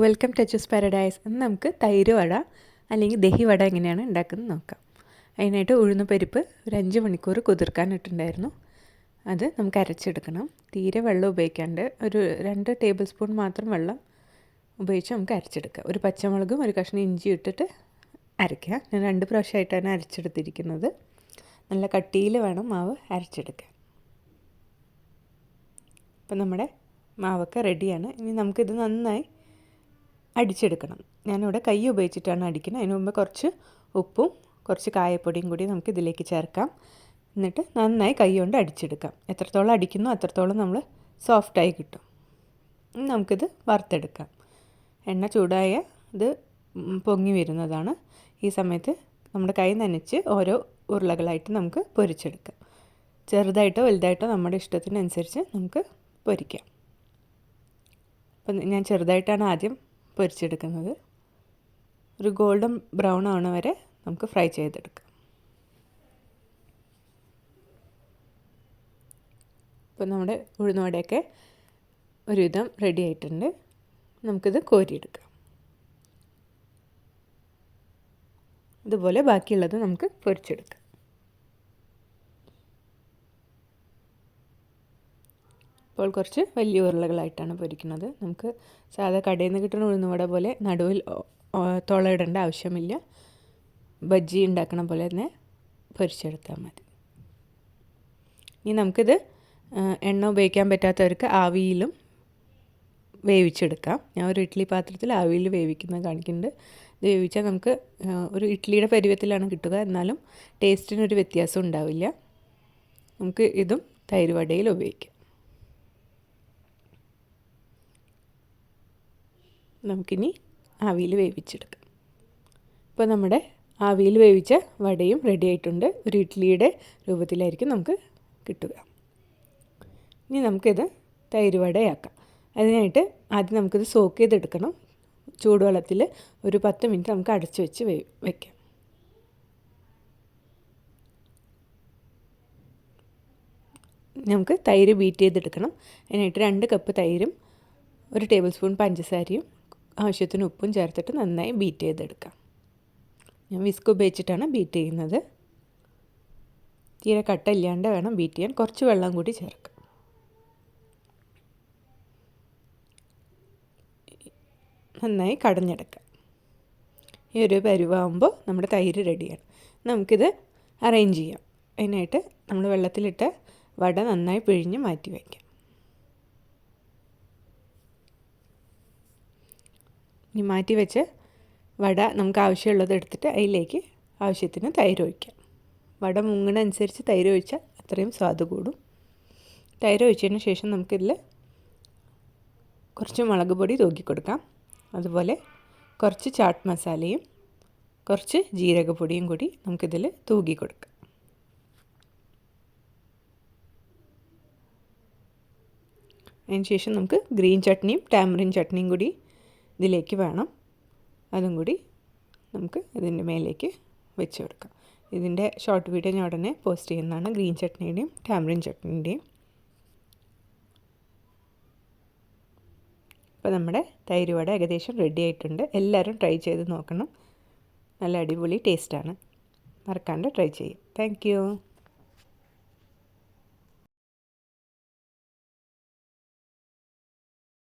Welcome to Achus paradise. ഇന്ന് നമുക്ക് തൈര് വട അല്ലെങ്കിൽ ദഹി വട എങ്ങനെയാണ് ഉണ്ടാക്കുന്നത് നോക്കാം. അതിനായിട്ട് ഉഴുന്ന് പരിപ്പ് ഒരു 5 മണിക്കൂർ കുതിർക്കാൻ ഇട്ടിട്ടുണ്ടായിരുന്നു. അത് നമുക്ക് അരച്ചെടുക്കണം. തീരെ വെള്ളം ഉപയോഗിക്കാണ്ട് ഒരു 2 ടേബിൾ സ്പൂൺ മാത്രം വെള്ളം ഉപയോഗിച്ച് നമുക്ക് അരച്ചെടുക്കാം. ഒരു പച്ചമുളകും ഒരു കഷ്ണം ഇഞ്ചി ഇട്ടിട്ട് അരയ്ക്കുക. ഞാൻ 2 പ്രാവശ്യമായിട്ടാണ് അരച്ചെടുത്തിരിക്കുന്നത്. നല്ല കട്ടിയിൽ വേണം മാവ് അരച്ചെടുക്കാൻ. ഇപ്പം നമ്മുടെ മാവൊക്കെ റെഡിയാണ്. ഇനി നമുക്കിത് നന്നായി അടിച്ചെടുക്കണം. ഞാനിവിടെ കൈ ഉപയോഗിച്ചിട്ടാണ് അടിക്കുന്നത്. അതിന് മുമ്പ് കുറച്ച് ഉപ്പും കുറച്ച് കായപ്പൊടിയും കൂടി നമുക്ക് ഇതിലേക്ക് ചേർക്കാം. എന്നിട്ട് നന്നായി കൈ കൊണ്ട് അടിച്ചെടുക്കാം. എത്രത്തോളം അടിക്കുന്നോ അത്രത്തോളം നമ്മൾ സോഫ്റ്റായി കിട്ടും. നമുക്കിത് വറുത്തെടുക്കാം. എണ്ണ ചൂടായ ഇത് പൊങ്ങി വരുന്നതാണ്. ഈ സമയത്ത് നമ്മുടെ കൈ നനച്ച് ഓരോ ഉരുളകളായിട്ട് നമുക്ക് പൊരിച്ചെടുക്കാം. ചെറുതായിട്ടോ വലുതായിട്ടോ നമ്മുടെ ഇഷ്ടത്തിനനുസരിച്ച് നമുക്ക് പൊരിക്കാം. അപ്പം ഞാൻ ചെറുതായിട്ടാണ് ആദ്യം പൊരിച്ചെടുക്കുന്നത്. ഒരു ഗോൾഡൻ ബ്രൗൺ ആവണ വരെ നമുക്ക് ഫ്രൈ ചെയ്തെടുക്കാം. ഇപ്പം നമ്മുടെ ഉഴുന്നുവടയൊക്കെ ഒരുവിധം റെഡി ആയിട്ടുണ്ട്. നമുക്കിത് കോരിയെടുക്കാം. ഇതുപോലെ ബാക്കിയുള്ളത് നമുക്ക് പൊരിച്ചെടുക്കാം. ഇപ്പോൾ കുറച്ച് വലിയ ഉരുളകളായിട്ടാണ് പൊരിക്കുന്നത്. നമുക്ക് സാധാ കടയിൽ നിന്ന് കിട്ടുന്ന ഉഴുന്നുവട പോലെ നടുവിൽ തുളയിടേണ്ട ആവശ്യമില്ല. ബജ്ജി ഉണ്ടാക്കണ പോലെ തന്നെ പൊരിച്ചെടുത്താൽ മതി. ഇനി നമുക്കിത് എണ്ണ ഉപയോഗിക്കാൻ പറ്റാത്തവർക്ക് ആവിയിലും വേവിച്ചെടുക്കാം. ഞാൻ ഒരു ഇഡ്ഡലി പാത്രത്തിൽ ആവിയിൽ വേവിക്കുന്നത് കാണിക്കുന്നുണ്ട്. ഇത് വേവിച്ചാൽ നമുക്ക് ഒരു ഇഡ്ഡലിയുടെ പരുവത്തിലാണ് കിട്ടുക. എന്നാലും ടേസ്റ്റിനൊരു വ്യത്യാസം ഉണ്ടാവില്ല. നമുക്ക് ഇതും തൈര് വടയിൽ ഉപയോഗിക്കാം. നമുക്കിനി ആവിയിൽ വേവിച്ചെടുക്കാം. ഇപ്പോൾ നമ്മുടെ ആവിയിൽ വേവിച്ച വടയും റെഡി ആയിട്ടുണ്ട്. ഒരു ഇഡ്ഡലിയുടെ രൂപത്തിലായിരിക്കും നമുക്ക് കിട്ടുക. ഇനി നമുക്കിത് തൈര് വടയാക്കാം. അതിനായിട്ട് ആദ്യം നമുക്കിത് സോക്ക് ചെയ്തെടുക്കണം. ചൂടുവെള്ളത്തിൽ ഒരു 10 മിനിറ്റ് നമുക്ക് അടച്ചു വെച്ച് വയ്ക്കാം. നമുക്ക് തൈര് ബീറ്റ് ചെയ്തെടുക്കണം. അതിനായിട്ട് 2 കപ്പ് തൈരും 1 ടേബിൾ സ്പൂൺ പഞ്ചസാരയും ആവശ്യത്തിന് ഉപ്പും ചേർത്തിട്ട് നന്നായി ബീറ്റ് ചെയ്തെടുക്കാം. ഞാൻ വിസ്ക് ഉപയോഗിച്ചിട്ടാണ് ബീറ്റ് ചെയ്യുന്നത്. തീരെ കട്ട ഇല്ലാണ്ട് വേണം ബീറ്റ് ചെയ്യാൻ. കുറച്ച് വെള്ളം കൂടി ചേർക്കാം. നന്നായി കടഞ്ഞെടുക്കാം. ഈ ഒരു പരുവാകുമ്പോൾ നമ്മുടെ തൈര് റെഡിയാണ്. നമുക്കിത് അറേഞ്ച് ചെയ്യാം. അതിനായിട്ട് നമ്മൾ വെള്ളത്തിലിട്ട വട നന്നായി പിഴിഞ്ഞ് മാറ്റി വയ്ക്കാം. ഇനി മാറ്റി വെച്ച് വട നമുക്ക് ആവശ്യമുള്ളത് എടുത്തിട്ട് അതിലേക്ക് ആവശ്യത്തിന് തൈര് ഒഴിക്കാം. വട മുങ്ങണ അനുസരിച്ച് തൈര് ഒഴിച്ചാൽ അത്രയും സ്വാദ് കൂടും. തൈര് ഒഴിച്ചതിന് ശേഷം നമുക്കിതിൽ കുറച്ച് മുളക് പൊടി തൂക്കി കൊടുക്കാം. അതുപോലെ കുറച്ച് ചാട്ട് മസാലയും കുറച്ച് ജീരകപ്പൊടിയും കൂടി നമുക്കിതിൽ തൂക്കി കൊടുക്കാം. അതിന് ശേഷം നമുക്ക് ഗ്രീൻ ചട്നിയും ടാമറിൻ ചട്നിയും കൂടി ഇതിലേക്ക് വേണം. അതും കൂടി നമുക്ക് ഇതിൻ്റെ മേലേക്ക് വെച്ച് കൊടുക്കാം. ഇതിൻ്റെ ഷോർട്ട് വീഡിയോ ഞാൻ ഉടനെ പോസ്റ്റ് ചെയ്യുന്നതാണ്. ഗ്രീൻ ചട്നിയുടെയും ടാമറിൻ ചട്നിയുടെയും. അപ്പോൾ നമ്മുടെ തൈര് വട ഏകദേശം റെഡി ആയിട്ടുണ്ട്. എല്ലാവരും ട്രൈ ചെയ്ത് നോക്കണം. നല്ല അടിപൊളി ടേസ്റ്റാണ്. മറക്കാണ്ട് ട്രൈ ചെയ്യും. Thank you.